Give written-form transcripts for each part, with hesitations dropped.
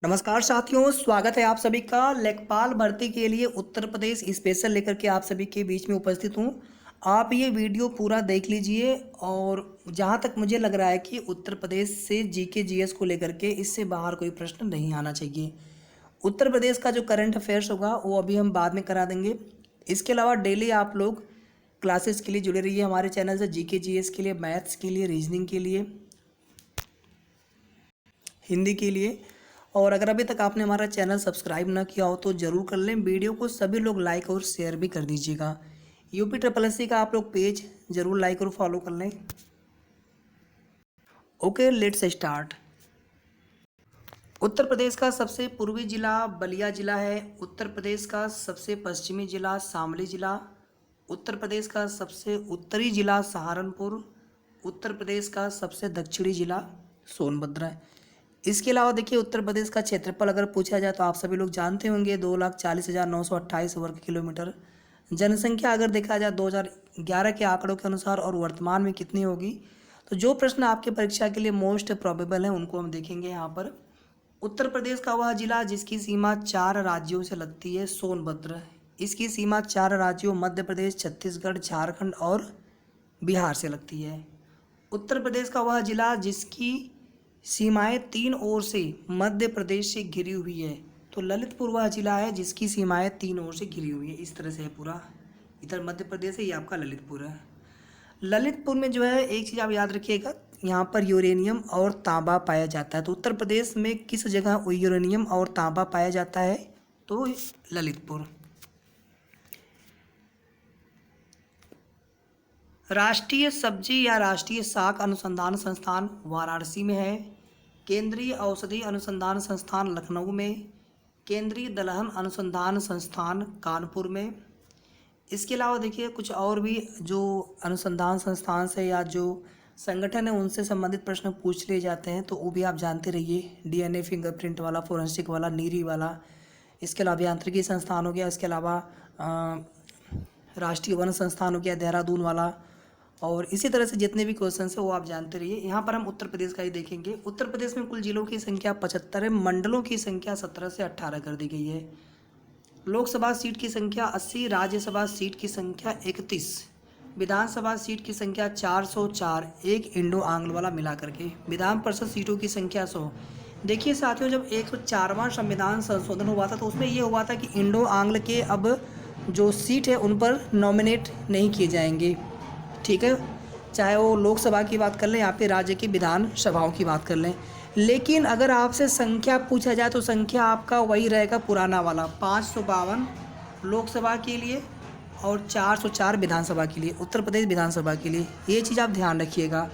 नमस्कार साथियों, स्वागत है आप सभी का। लेखपाल भर्ती के लिए उत्तर प्रदेश स्पेशल लेकर के आप सभी के बीच में उपस्थित हूँ। आप ये वीडियो पूरा देख लीजिए और जहाँ तक मुझे लग रहा है कि उत्तर प्रदेश से जीके जीएस को लेकर के इससे बाहर कोई प्रश्न नहीं आना चाहिए। उत्तर प्रदेश का जो करंट अफेयर्स होगा वो अभी हम बाद में करा देंगे। इसके अलावा डेली आप लोग क्लासेस के लिए जुड़े रहिए हमारे चैनल से, जीके जीएस के लिए, मैथ्स के लिए, रीजनिंग के लिए, हिंदी के लिए। और अगर अभी तक आपने हमारा चैनल सब्सक्राइब ना किया हो तो ज़रूर कर लें। वीडियो को सभी लोग लाइक और शेयर भी कर दीजिएगा। यूपी ट्रिपल एस सी का आप लोग पेज ज़रूर लाइक और फॉलो कर लें। Okay, let's start. Uttar Pradesh का सबसे पूर्वी जिला बलिया जिला है। उत्तर प्रदेश का सबसे पश्चिमी जिला शामली जिला। उत्तर प्रदेश का सबसे उत्तरी जिला सहारनपुर। उत्तर प्रदेश का सबसे दक्षिणी जिला सोनभद्र है। इसके अलावा देखिए, उत्तर प्रदेश का क्षेत्रफल अगर पूछा जाए तो आप सभी लोग जानते होंगे 2,40,928 वर्ग किलोमीटर। जनसंख्या अगर देखा जाए 2011 के आंकड़ों के अनुसार और वर्तमान में कितनी होगी, तो जो प्रश्न आपके परीक्षा के लिए मोस्ट प्रोबेबल है उनको हम देखेंगे यहाँ पर। उत्तर प्रदेश का वह जिला जिसकी सीमा 4 राज्यों से लगती है, सोनभद्र। इसकी सीमा 4 राज्यों मध्य प्रदेश, छत्तीसगढ़, झारखंड और बिहार से लगती है। उत्तर प्रदेश का वह जिला जिसकी सीमाएं 3 ओर से मध्य प्रदेश से घिरी हुई है, तो ललितपुर वह जिला है जिसकी सीमाएं 3 ओर से घिरी हुई है। इस तरह से है पूरा, इधर मध्य प्रदेश है, ये आपका ललितपुर है। ललितपुर में जो है एक चीज़ आप याद रखिएगा, यहाँ पर यूरेनियम और तांबा पाया जाता है। तो उत्तर प्रदेश में किस जगह यूरेनियम और तांबा पाया जाता है, तो ललितपुर। राष्ट्रीय सब्जी या राष्ट्रीय शाक अनुसंधान संस्थान वाराणसी में है। केंद्रीय औषधि अनुसंधान संस्थान लखनऊ में। केंद्रीय दलहन अनुसंधान संस्थान कानपुर में। इसके अलावा देखिए कुछ और भी जो अनुसंधान संस्थान से या जो संगठन है उनसे संबंधित प्रश्न पूछ लिए जाते हैं, तो वो भी आप जानते रहिए। डीएनए फिंगरप्रिंट वाला, फोरेंसिक वाला, नीरी वाला। इसके अलावा अभियांत्रिकी संस्थान हो गया। इसके अलावा राष्ट्रीय वन संस्थान हो गया देहरादून वाला। और इसी तरह से जितने भी क्वेश्चन है वो आप जानते रहिए। यहाँ पर हम उत्तर प्रदेश का ही देखेंगे। उत्तर प्रदेश में कुल जिलों की संख्या 75 है। मंडलों की संख्या 17 से 18 कर दी गई है। लोकसभा सीट की संख्या 80, राज्यसभा सीट की संख्या 31, विधानसभा सीट की संख्या 404, एक इंडो आंग्ल वाला मिला करके। विधान परिषद सीटों की संख्या 100। देखिए साथियों, जब 104वां संविधान संशोधन हुआ था तो उसमें ये हुआ था कि इंडो आंग्ल के अब जो सीट है उन पर नॉमिनेट नहीं किए जाएंगे, ठीक है, चाहे वो लोकसभा की बात कर लें या फिर राज्य की विधान सभाओं की बात कर लें। लेकिन अगर आपसे संख्या पूछा जाए तो संख्या आपका वही रहेगा पुराना वाला, 552 लोकसभा के लिए और 404 विधानसभा के लिए, उत्तर प्रदेश विधानसभा के लिए। ये चीज़ आप ध्यान रखिएगा।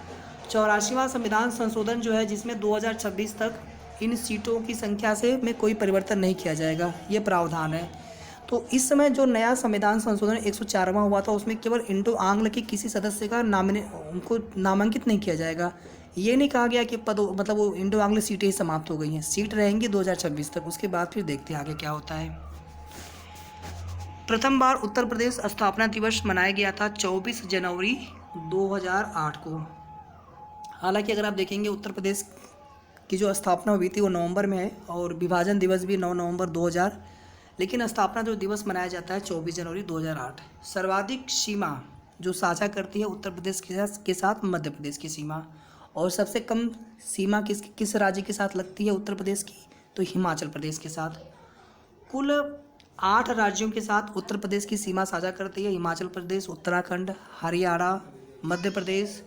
84वां संविधान संशोधन जो है जिसमें 2026 तक इन सीटों की संख्या से में कोई परिवर्तन नहीं किया जाएगा, ये प्रावधान है। तो इस समय जो नया संविधान संशोधन 104वां हुआ था उसमें केवल इंडो आंग्ल के किसी सदस्य का उनको नामांकित नहीं किया जाएगा। ये नहीं कहा गया कि पद मतलब वो इंडो आंग्ल सीटें ही समाप्त हो गई हैं, सीट रहेंगी 2026 तक। उसके बाद फिर देखते हैं आगे क्या होता है। प्रथम बार उत्तर प्रदेश स्थापना दिवस मनाया गया था 24 जनवरी 2008 को। हालांकि अगर आप देखेंगे उत्तर प्रदेश की जो स्थापना हुई थी वो नवंबर में है और विभाजन दिवस भी 9 नवंबर 2000, लेकिन स्थापना जो दिवस मनाया जाता है 24 जनवरी 2008। सर्वाधिक सीमा जो साझा करती है उत्तर प्रदेश के साथ मध्य प्रदेश की सीमा, और सबसे कम सीमा किस राज्य के साथ लगती है उत्तर प्रदेश की, तो हिमाचल प्रदेश के साथ। कुल 8 राज्यों के साथ उत्तर प्रदेश की सीमा साझा करती है, हिमाचल प्रदेश, उत्तराखंड, हरियाणा, मध्य प्रदेश,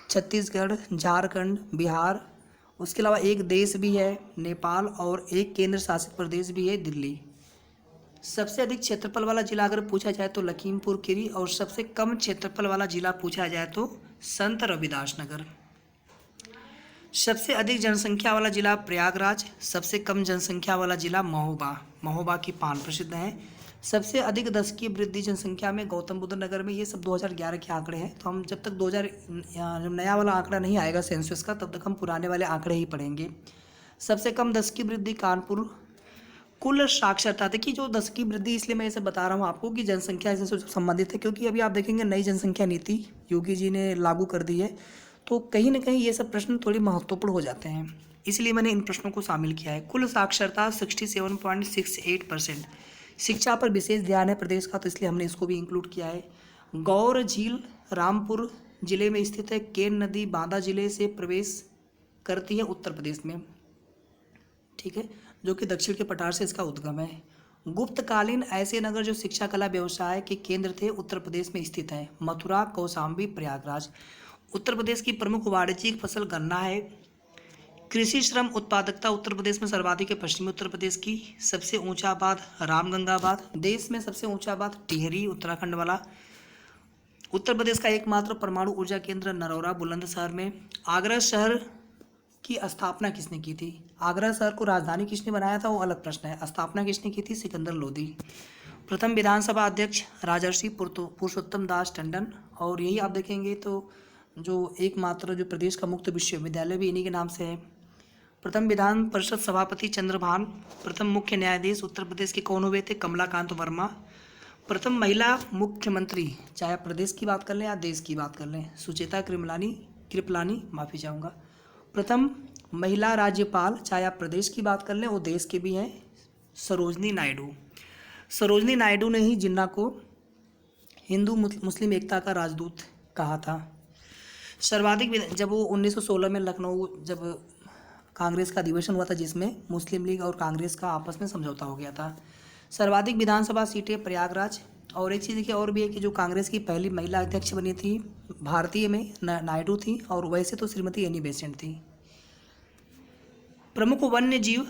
छत्तीसगढ़, झारखंड, बिहार। उसके अलावा एक देश भी है नेपाल और एक केंद्र शासित प्रदेश भी है दिल्ली। सबसे अधिक क्षेत्रफल वाला जिला अगर पूछा जाए तो लखीमपुर खीरी, और सबसे कम क्षेत्रफल वाला जिला पूछा जाए तो संत रविदास नगर। सबसे अधिक जनसंख्या वाला जिला प्रयागराज, सबसे कम जनसंख्या वाला जिला महोबा। महोबा की पान प्रसिद्ध है। सबसे अधिक दशकीय वृद्धि जनसंख्या में गौतम बुद्ध नगर में। ये सब 2011 के आंकड़े हैं, तो हम जब तक जब नया वाला आंकड़ा नहीं आएगा सेंसस का तब तक हम पुराने वाले आंकड़े ही पढ़ेंगे। सबसे कम दशकीय वृद्धि कानपुर। कुल साक्षरता, देखिए जो दशकीय वृद्धि इसलिए मैं इसे बता रहा हूँ आपको कि जनसंख्या से संबंधित है, क्योंकि अभी आप देखेंगे नई जनसंख्या नीति योगी जी ने लागू कर दी है, तो कहीं ना कहीं ये सब प्रश्न थोड़े महत्वपूर्ण हो जाते हैं। इसलिए मैंने इन प्रश्नों को शामिल किया है। कुल साक्षरता 67.68%। शिक्षा पर विशेष ध्यान है प्रदेश का, तो इसलिए हमने इसको भी इंक्लूड किया है। गौर झील रामपुर जिले में स्थित है। केन नदी बांदा जिले से प्रवेश करती है उत्तर प्रदेश में, ठीक है, जो कि दक्षिण के पठार से इसका उद्गम है। गुप्तकालीन ऐसे नगर जो शिक्षा कला व्यवसाय के केंद्र थे उत्तर प्रदेश में स्थित हैं। मथुरा, कौशाम्बी, प्रयागराज। उत्तर प्रदेश की प्रमुख वाणिज्यिक फसल गन्ना है। कृषि श्रम उत्पादकता उत्तर प्रदेश में सर्वाधिक है। पश्चिमी उत्तर प्रदेश की सबसे ऊंचा बात रामगंगाबाद। देश में सबसे ऊंचा बात टिहरी उत्तराखंड वाला। उत्तर प्रदेश का एकमात्र परमाणु ऊर्जा केंद्र नरौरा बुलंदशहर में। आगरा शहर की स्थापना किसने की थी? आगरा शहर को राजधानी किसने बनाया था वो अलग प्रश्न है। स्थापना किसने की थी? सिकंदर लोदी। प्रथम विधानसभा अध्यक्ष राजर्षि पुरुषोत्तम दास टंडन। और यही आप देखेंगे तो जो एकमात्र जो प्रदेश का मुक्त विश्वविद्यालय भी इन्हीं के नाम से है। प्रथम विधान परिषद सभापति चंद्रभान। प्रथम मुख्य न्यायाधीश उत्तर प्रदेश के कौन हुए थे? कमलाकांत वर्मा। प्रथम महिला मुख्यमंत्री, चाहे आप प्रदेश की बात कर लें या देश की बात कर लें, सुचेता कृपलानी, माफ़ी चाहूँगा। प्रथम महिला राज्यपाल, चाहे आप प्रदेश की बात कर लें और देश के भी हैं, सरोजनी नायडू। सरोजनी नायडू ने ही जिन्ना को हिंदू मुस्लिम एकता का राजदूत कहा था। सर्वाधिक जब वो 1916 में लखनऊ जब कांग्रेस का अधिवेशन हुआ था जिसमें मुस्लिम लीग और कांग्रेस का आपस में समझौता हो गया था। सर्वाधिक विधानसभा सीटें प्रयागराज। और एक चीज़ देखिए और भी है कि जो कांग्रेस की पहली महिला अध्यक्ष बनी थी भारतीय में नायडू थी, और वैसे तो श्रीमती एनी बेसेंट थी। प्रमुख वन्य जीव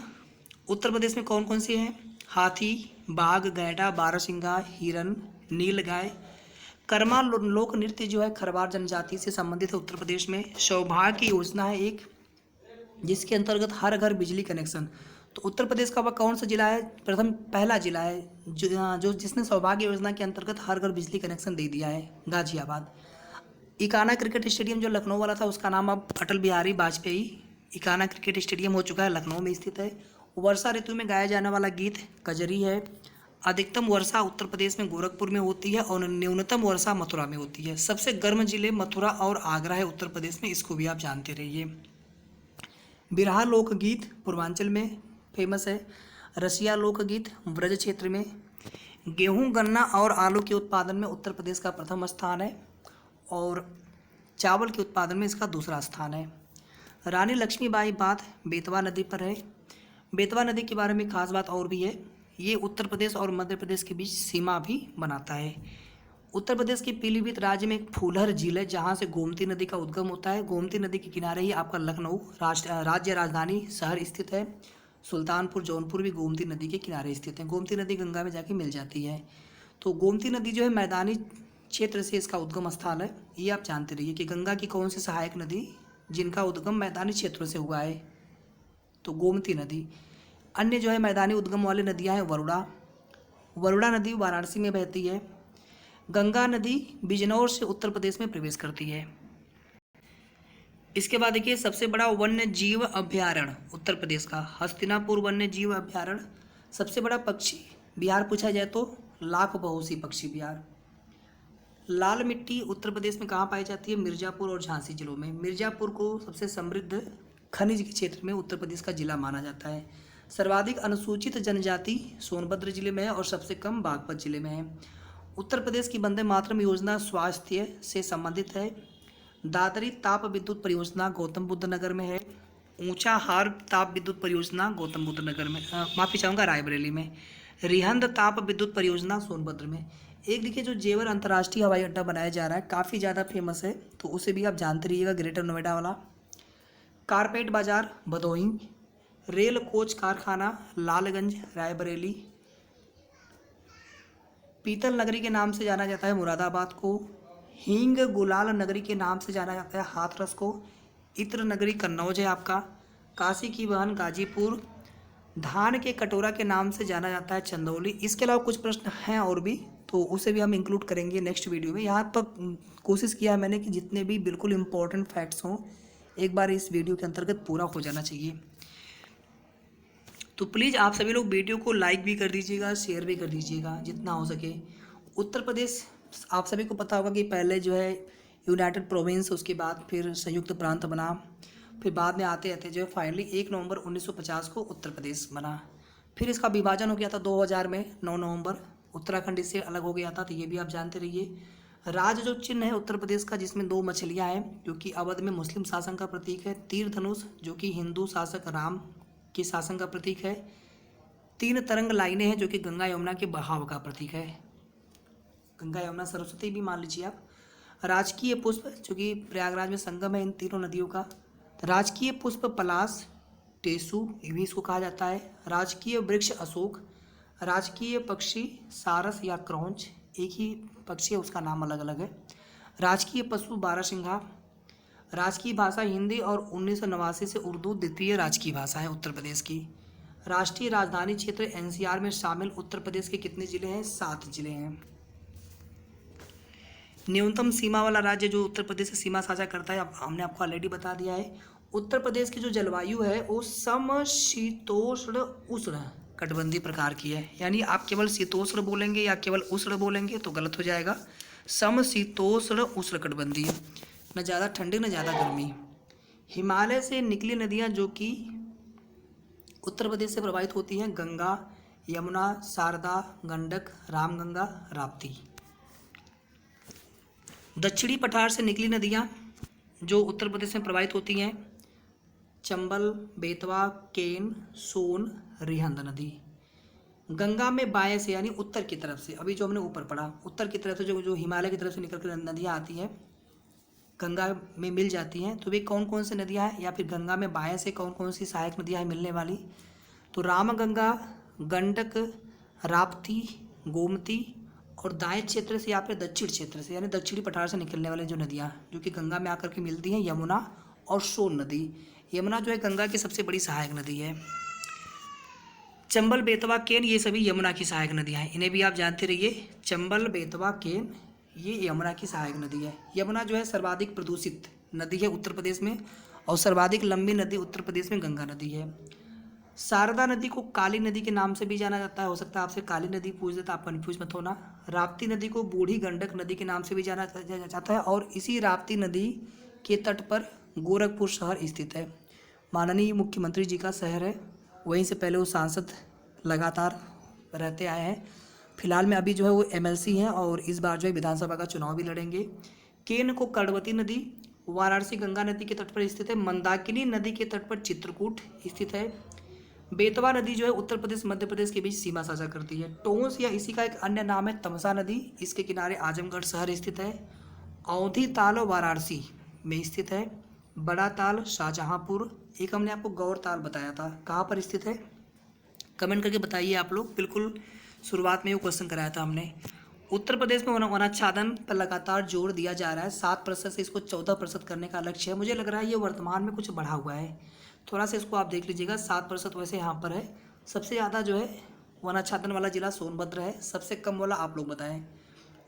उत्तर प्रदेश में कौन कौन से हैं? हाथी, बाघ, गैंडा, बारहसिंगा, हिरन, नीलगाय। कर्मा लोक नृत्य जो है खरवार जनजाति से संबंधित है उत्तर प्रदेश में। सौभाग्य योजना है एक, जिसके अंतर्गत हर घर बिजली कनेक्शन। तो उत्तर प्रदेश का वह कौन सा जिला है? पहला जिला है जो जिसने सौभाग्य योजना के अंतर्गत हर घर बिजली कनेक्शन दे दिया है, गाजियाबाद। इकाना क्रिकेट स्टेडियम जो लखनऊ वाला था उसका नाम अब अटल बिहारी वाजपेयी इकाना क्रिकेट स्टेडियम हो चुका है, लखनऊ में स्थित है। वर्षा ऋतु में गाया जाने वाला गीत कजरी है। अधिकतम वर्षा उत्तर प्रदेश में गोरखपुर में होती है और न्यूनतम वर्षा मथुरा में होती है। सबसे गर्म जिले मथुरा और आगरा है उत्तर प्रदेश में, इसको भी आप जानते रहिए। बिरहा लोकगीत पूर्वांचल में फेमस है। रसिया लोकगीत ब्रज क्षेत्र में। गेहूं, गन्ना और आलू के उत्पादन में उत्तर प्रदेश का प्रथम स्थान है और चावल के उत्पादन में इसका दूसरा स्थान है। रानी लक्ष्मीबाई बांध बेतवा नदी पर है। बेतवा नदी के बारे में खास बात और भी है, ये उत्तर प्रदेश और मध्य प्रदेश के बीच सीमा भी बनाता है। उत्तर प्रदेश के पीलीभीत राज्य में एक फूलहर झील है जहाँ से गोमती नदी का उद्गम होता है। गोमती नदी के किनारे ही आपका लखनऊ राज्य राजधानी शहर स्थित है। सुल्तानपुर, जौनपुर भी गोमती नदी के किनारे स्थित हैं। गोमती नदी गंगा में जाके मिल जाती है। तो गोमती नदी जो है मैदानी क्षेत्र से इसका उद्गम स्थल है। ये आप जानते रहिए कि गंगा की कौन सी सहायक नदी जिनका उद्गम मैदानी क्षेत्रों से हुआ है, तो गोमती नदी। अन्य जो है मैदानी उद्गम वाली नदियाँ हैं वरुणा नदी वाराणसी में बहती है। गंगा नदी बिजनौर से उत्तर प्रदेश में प्रवेश करती है। इसके बाद देखिए सबसे बड़ा वन्य जीव अभ्यारण्य उत्तर प्रदेश का हस्तिनापुर वन्य जीव अभ्यारण्य। सबसे बड़ा पक्षी बिहार पूछा जाए तो लाख बहुसी पक्षी बिहार। लाल मिट्टी उत्तर प्रदेश में कहाँ पाई जाती है? मिर्जापुर और झांसी जिलों में। मिर्जापुर को सबसे समृद्ध खनिज के क्षेत्र में उत्तर प्रदेश का जिला माना जाता है। सर्वाधिक अनुसूचित जनजाति सोनभद्र जिले में है और सबसे कम बागपत जिले में है। उत्तर प्रदेश की वंदे मातरम योजना स्वास्थ्य से संबंधित है। दादरी ताप विद्युत परियोजना गौतम बुद्ध नगर में है। ऊंचा हार ताप विद्युत परियोजना गौतम बुद्ध नगर में, माफ़ी चाहूँगा, रायबरेली में। रिहंद ताप विद्युत परियोजना सोनभद्र में। एक देखिए जो जेवर अंतर्राष्ट्रीय हवाई अड्डा बनाया जा रहा है काफ़ी ज़्यादा फेमस है, तो उसे भी आप जानते रहिएगा, ग्रेटर नोएडा वाला। कारपेट बाजार भदोही। रेल कोच कारखाना लालगंज रायबरेली। पीतल नगरी के नाम से जाना जाता है मुरादाबाद को। हींग गुलाल नगरी के नाम से जाना जाता है हाथरस को। इत्र नगरी कन्नौज है आपका। काशी की बहन गाजीपुर। धान के कटोरा के नाम से जाना जाता है चंदौली। इसके अलावा कुछ प्रश्न हैं और भी, तो उसे भी हम इंक्लूड करेंगे नेक्स्ट वीडियो में। यहाँ तक कोशिश किया है मैंने कि जितने भी बिल्कुल इम्पोर्टेंट फैक्ट्स हों एक बार इस वीडियो के अंतर्गत पूरा हो जाना चाहिए। तो प्लीज़ आप सभी लोग वीडियो को लाइक भी कर दीजिएगा, शेयर भी कर दीजिएगा जितना हो सके। उत्तर प्रदेश आप सभी को पता होगा कि पहले जो है यूनाइटेड प्रोविंस, उसके बाद फिर संयुक्त प्रांत बना। फिर बाद में आते आते जो है फाइनली 1 नवंबर 1950 को उत्तर प्रदेश बना। फिर इसका विभाजन हो गया था 2000 में 9 नवंबर, उत्तराखंड इससे अलग हो गया था, तो ये भी आप जानते रहिए। राज जो चिन्ह है उत्तर प्रदेश का, जिसमें 2 मछलियाँ हैं जो कि अवध में मुस्लिम शासन का प्रतीक है, तीर धनुष जो कि हिंदू शासक राम के शासन का प्रतीक है, 3 तरंग लाइनें हैं जो कि गंगा यमुना के बहाव का प्रतीक है, गंगा यमुना सरस्वती भी मान लीजिए आप। राजकीय पुष्प जो कि प्रयागराज में संगम है इन तीनों नदियों का, राजकीय पुष्प पलाश, टेसु ये भी इसको कहा जाता है, राजकीय वृक्ष अशोक, राजकीय पक्षी सारस या क्रौंच, एक ही पक्षी है उसका नाम अलग अलग है, राजकीय पशु बारहसिंघा, राजकीय भाषा हिंदी और 1989 से उर्दू द्वितीय राजकीय भाषा है उत्तर प्रदेश की। राष्ट्रीय राजधानी क्षेत्र एनसीआर में शामिल उत्तर प्रदेश के कितने जिले हैं? 7 जिले हैं। न्यूनतम सीमा वाला राज्य जो उत्तर प्रदेश से सीमा साझा करता है, अब हमने आपको ऑलरेडी बता दिया है। उत्तर प्रदेश की जो जलवायु है वो समशीतोष्ण उष्ण कटिबंधीय प्रकार की है, यानी आप केवल शीतोष्ण बोलेंगे या केवल उष्ण बोलेंगे तो गलत हो जाएगा। समशीतोष्ण उष्ण कटिबंधीय, न ज़्यादा ठंडी न ज़्यादा गर्मी। हिमालय से निकली नदियाँ जो कि उत्तर प्रदेश से प्रभावित होती हैं, गंगा, यमुना, शारदा, गंडक, रामगंगा, राप्ती। दक्षिणी पठार से निकली नदियाँ जो उत्तर प्रदेश में प्रभावित होती हैं, चंबल, बेतवा, केन, सोन, रिहंद नदी। गंगा में बाएं से यानी उत्तर की तरफ से, अभी जो हमने ऊपर पढ़ा, उत्तर की तरफ से जो हिमालय की तरफ से निकल कर नदियाँ आती हैं गंगा में मिल जाती हैं, तो वे कौन कौन सी नदियाँ हैं, या फिर गंगा में बाएं से कौन कौन सी सहायक नदियाँ हैं मिलने वाली? तो रामगंगा, गंडक, राप्ती, गोमती, और दाएं क्षेत्र से या फिर दक्षिण क्षेत्र से यानी दक्षिणी पठार से निकलने वाले जो नदियाँ जो कि गंगा में आकर के मिलती हैं, यमुना और सोन नदी। यमुना जो है गंगा की सबसे बड़ी सहायक नदी है। चंबल, बेतवा, केन ये सभी यमुना की सहायक नदियाँ हैं, इन्हें भी आप जानते रहिए। चंबल, बेतवा, केन ये यमुना की सहायक नदी है। यमुना जो है सर्वाधिक प्रदूषित नदी है उत्तर प्रदेश में, और सर्वाधिक लंबी नदी उत्तर प्रदेश में गंगा नदी है। शारदा नदी को काली नदी के नाम से भी जाना जाता है, हो सकता है आपसे काली नदी पूछ देता, आप कन्फ्यूज मत होना। राप्ती नदी को बूढ़ी गंडक नदी के नाम से भी जाना जाता है, और इसी राप्ती नदी के तट पर गोरखपुर शहर स्थित है, माननीय मुख्यमंत्री जी का शहर है, वहीं से पहले वो सांसद लगातार रहते आए हैं। फिलहाल में अभी जो है वो एमएलसी हैं और इस बार जो है विधानसभा का चुनाव भी लड़ेंगे। केन को कर्णवती नदी वाराणसी गंगा नदी के तट पर स्थित है। मंदाकिनी नदी के तट पर चित्रकूट स्थित है। बेतवा नदी जो है उत्तर प्रदेश मध्य प्रदेश के बीच सीमा साझा करती है। टोंस या इसी का एक अन्य नाम है तमसा नदी, इसके किनारे आजमगढ़ शहर स्थित है। औंधी ताल वाराणसी में स्थित है। बड़ा ताल शाहजहांपुर, एक हमने आपको गौर ताल बताया था, कहाँ पर स्थित है कमेंट करके बताइए आप लोग, बिल्कुल शुरुआत में वो क्वेश्चन कराया था हमने। उत्तर प्रदेश में वनाच्छादन पर लगातार जोर दिया जा रहा है, 7% से इसको 14% करने का लक्ष्य है। मुझे लग रहा है ये वर्तमान में कुछ बढ़ा हुआ है, थोड़ा सा इसको आप देख लीजिएगा। 7% वैसे यहाँ पर है। सबसे ज़्यादा जो है वनाच्छादन वाला जिला सोनभद्र है, सबसे कम वाला आप लोग बताएं।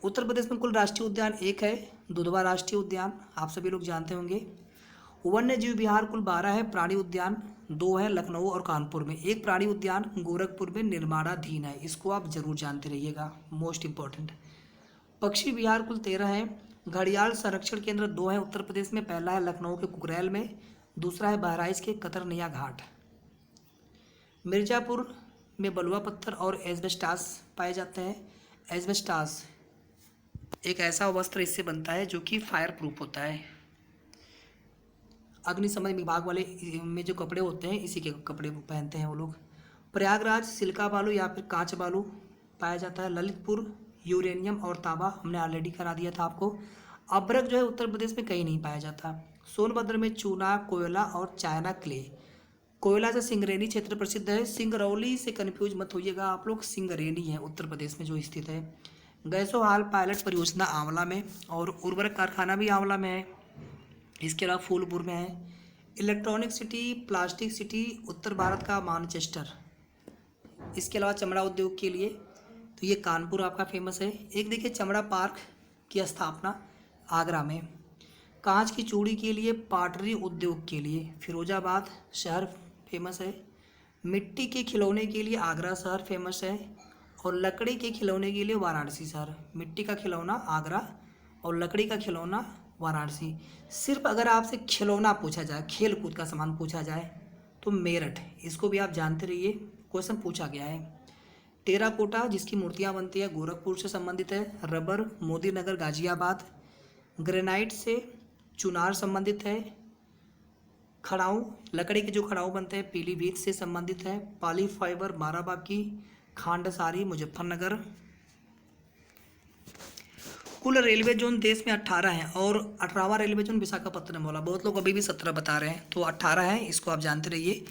उत्तर प्रदेश में कुल राष्ट्रीय उद्यान 1 है, दुधवा राष्ट्रीय उद्यान, आप सभी लोग जानते होंगे। वन्य जीव विहार कुल 12 है, प्राणी उद्यान 2 है लखनऊ और कानपुर में, एक प्राणी उद्यान गोरखपुर में निर्माणाधीन है, इसको आप जरूर जानते रहिएगा, मोस्ट इम्पॉर्टेंट। पक्षी विहार कुल 13 है। घड़ियाल संरक्षण केंद्र 2 है उत्तर प्रदेश में, पहला है लखनऊ के कुकरेल में, दूसरा है बहराइच के कतरनिया घाट। मिर्जापुर में बलुआ पत्थर और एस्बेस्टास पाए जाते हैं। एस्बेस्टास एक ऐसा वस्त्र इससे बनता है जो कि फायर प्रूफ होता है। अग्निशमन विभाग वाले में जो कपड़े होते हैं इसी के कपड़े पहनते हैं वो लोग। प्रयागराज सिल्का बालू या फिर कांच बालू पाया जाता है। ललितपुर यूरेनियम और तांबा हमने ऑलरेडी करा दिया था आपको। अभ्रक जो है उत्तर प्रदेश में कहीं नहीं पाया जाता। सोनभद्र में चूना, कोयला और चायना क्ले। कोयला से सिंगरेनी क्षेत्र प्रसिद्ध है, सिंगरौली से कन्फ्यूज मत होइएगा आप लोग, सिंगरेनी है उत्तर प्रदेश में जो स्थित है। गैसोहाल पायलट परियोजना आंवला में, और उर्वरक कारखाना भी आंवला में है। इसके अलावा फूलपुर में है। इलेक्ट्रॉनिक सिटी, प्लास्टिक सिटी उत्तर भारत का मानचेस्टर। इसके अलावा चमड़ा उद्योग के लिए तो ये कानपुर आपका फेमस है। एक देखिए चमड़ा पार्क की स्थापना आगरा में। कांच की चूड़ी के लिए, पाटरी उद्योग के लिए फिरोजाबाद शहर फेमस है। मिट्टी के खिलौने के लिए आगरा शहर फेमस है, और लकड़ी के खिलौने के लिए वाराणसी शहर। मिट्टी का खिलौना आगरा और लकड़ी का खिलौना वाराणसी। सिर्फ अगर आपसे खिलौना पूछा जाए, खेल कूद का सामान पूछा जाए तो मेरठ, इसको भी आप जानते रहिए, क्वेश्चन पूछा गया है। टेराकोटा जिसकी मूर्तियाँ बनती है गोरखपुर से संबंधित है। रबर मोदी नगर गाजियाबाद। ग्रेनाइट से चुनार संबंधित है। खड़ाऊ लकड़ी के जो खड़ाऊ बनते हैं पीलीभीत से संबंधित है। पाली फाइबर बाराबांकी। खांडसारी मुजफ्फरनगर। कुल रेलवे जोन देश में 18 हैं और 18वां रेलवे जोन विशाखापत्तनम वाला, बहुत लोग अभी भी 17 बता रहे हैं, तो 18 है, इसको आप जानते रहिए।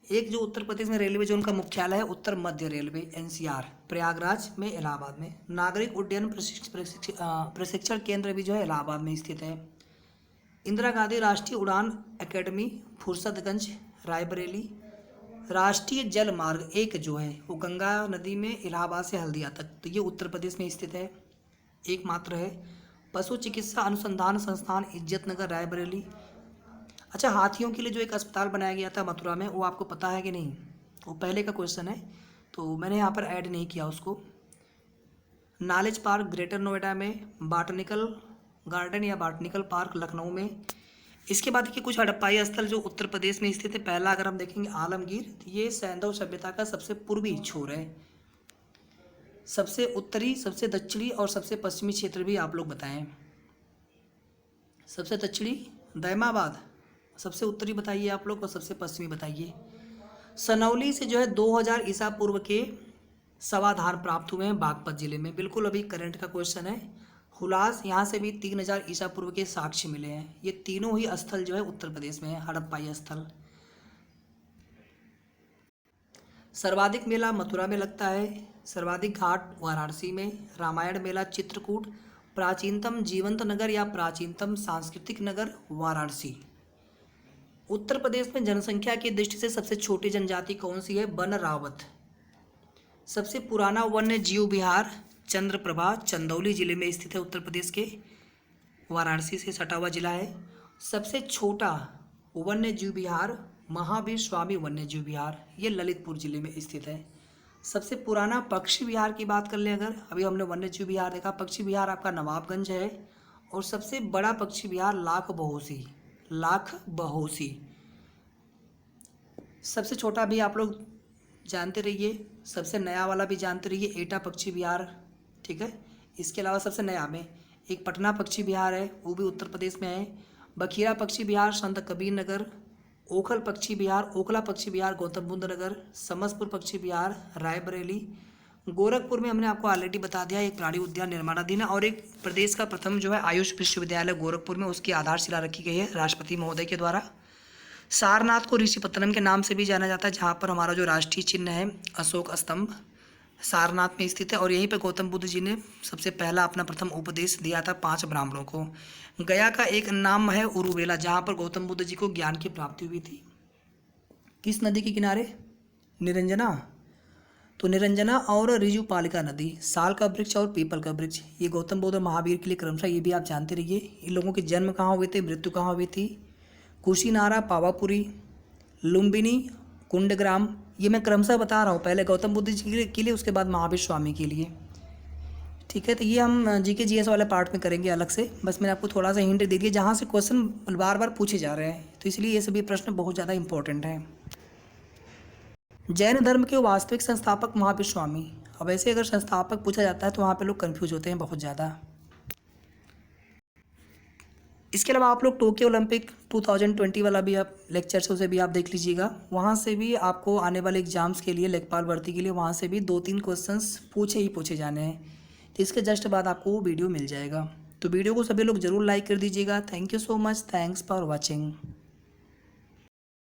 एक जो उत्तर प्रदेश में रेलवे जोन का मुख्यालय है उत्तर मध्य रेलवे NCR प्रयागराज में, इलाहाबाद में। नागरिक उड्डयन प्रशिक्षण केंद्र भी जो है इलाहाबाद में स्थित है। इंदिरा गांधी राष्ट्रीय उड़ान अकेडमी फुर्सतगंज रायबरेली। राष्ट्रीय जल मार्ग 1 जो है वो गंगा नदी में इलाहाबाद से हल्दिया तक, तो ये उत्तर प्रदेश में स्थित है, एकमात्र है। पशु चिकित्सा अनुसंधान संस्थान इज्जतनगर रायबरेली। अच्छा, हाथियों के लिए जो एक अस्पताल बनाया गया था मथुरा में, वो आपको पता है कि नहीं? वो पहले का क्वेश्चन है, तो मैंने यहाँ पर ऐड नहीं किया उसको। नॉलेज पार्क ग्रेटर नोएडा में। बॉटनिकल गार्डन या बॉटनिकल पार्क लखनऊ में। इसके बाद देखिए कुछ हड़प्पाई स्थल जो उत्तर प्रदेश में स्थित है। पहला अगर हम देखेंगे आलमगीर, ये सैंधव सभ्यता का सबसे पूर्वी छोर है। सबसे उत्तरी, सबसे दक्षिणी और सबसे पश्चिमी क्षेत्र भी आप लोग बताएं। सबसे दक्षिणी दैमाबाद, सबसे उत्तरी बताइए आप लोग और सबसे पश्चिमी बताइए। सनौली से जो है 2000 ईसा पूर्व के सवाधार प्राप्त हुए हैं बागपत जिले में, बिल्कुल अभी करंट का क्वेश्चन है। हुलास, यहाँ से भी 3000 ईसा पूर्व के साक्ष्य मिले हैं। ये तीनों ही स्थल जो है उत्तर प्रदेश में है, हड़प्पाई स्थल। सर्वाधिक मेला मथुरा में लगता है। सर्वाधिक घाट वाराणसी में। रामायण मेला चित्रकूट। प्राचीनतम जीवंत नगर या प्राचीनतम सांस्कृतिक नगर वाराणसी। उत्तर प्रदेश में जनसंख्या की दृष्टि से सबसे छोटी जनजाति कौन सी है? वन रावत। सबसे पुराना वन्य जीव विहार चंद्रप्रभा चंदौली जिले में स्थित है, उत्तर प्रदेश के, वाराणसी से सटा हुआ जिला है। सबसे छोटा वन्य जीव विहार महावीर स्वामी वन्य जीव विहार, ये ललितपुर जिले में स्थित है। सबसे पुराना पक्षी विहार की बात कर लें अगर, अभी हमने वन्य जीव विहार देखा, पक्षी विहार आपका नवाबगंज है। और सबसे बड़ा पक्षी विहार लाख बहोसी। सबसे छोटा भी आप लोग जानते रहिए, सबसे नया वाला भी जानते रहिए, एटा पक्षी विहार, ठीक है। इसके अलावा सबसे नया में एक पटना पक्षी विहार है, वो भी उत्तर प्रदेश में है। बखीरा पक्षी विहार संत कबीर नगर। ओखल पक्षी विहार, ओखला पक्षी विहार गौतम बुद्ध नगर। समसपुर पक्षी विहार रायबरेली। गोरखपुर में हमने आपको ऑलरेडी बता दिया, एक प्राणी उद्यान निर्माणाधीन है। और एक प्रदेश का प्रथम जो है आयुष विश्वविद्यालय गोरखपुर में, उसकी आधारशिला रखी गई है राष्ट्रपति महोदय के द्वारा। सारनाथ को ऋषिपत्तनम के नाम से भी जाना जाता है, जहाँ पर हमारा जो राष्ट्रीय चिन्ह है अशोक स्तंभ सारनाथ में स्थित है। और यहीं पर गौतम बुद्ध जी ने सबसे पहला अपना प्रथम उपदेश दिया था 5 ब्राह्मणों को। गया का एक नाम है उरुवेला, जहाँ पर गौतम बुद्ध जी को ज्ञान की प्राप्ति हुई थी। किस नदी के किनारे? निरंजना। तो निरंजना और ऋजुपालिका नदी, साल का वृक्ष और पीपल का वृक्ष, ये गौतम बुद्ध और महावीर के लिए क्रमशः, ये भी आप जानते रहिए। इन लोगों के जन्म कहाँ हुए थे, मृत्यु कहाँ हुई थी? कुशीनारा, पावापुरी, लुम्बिनी, कुंडग्राम, ये मैं क्रमशः बता रहा हूँ, पहले गौतम बुद्ध जी के लिए, उसके बाद महावीर स्वामी के लिए, ठीक है। तो ये हम जीके जीएस वाले पार्ट में करेंगे अलग से, बस मैंने आपको थोड़ा सा हिंट दे दिया जहाँ से क्वेश्चन बार बार पूछे जा रहे हैं, तो इसलिए ये सभी प्रश्न बहुत ज़्यादा इंपॉर्टेंट हैं। जैन धर्म के वास्तविक संस्थापक महावीर स्वामी। अब ऐसे अगर संस्थापक पूछा जाता है तो वहाँ पे लोग कंफ्यूज होते हैं बहुत ज़्यादा। इसके अलावा आप लोग टोक्यो ओलंपिक 2020 वाला भी आप लेक्चर से उसे भी आप देख लीजिएगा, वहाँ से भी आपको आने वाले एग्जाम्स के लिए, लेखपाल भर्ती के लिए, वहाँ से भी 2-3 क्वेश्चंस पूछे जाने हैं। तो इसके जस्ट बाद आपको वो वीडियो मिल जाएगा। तो वीडियो को सभी लोग ज़रूर लाइक कर दीजिएगा। Thank you so much, thanks for watching.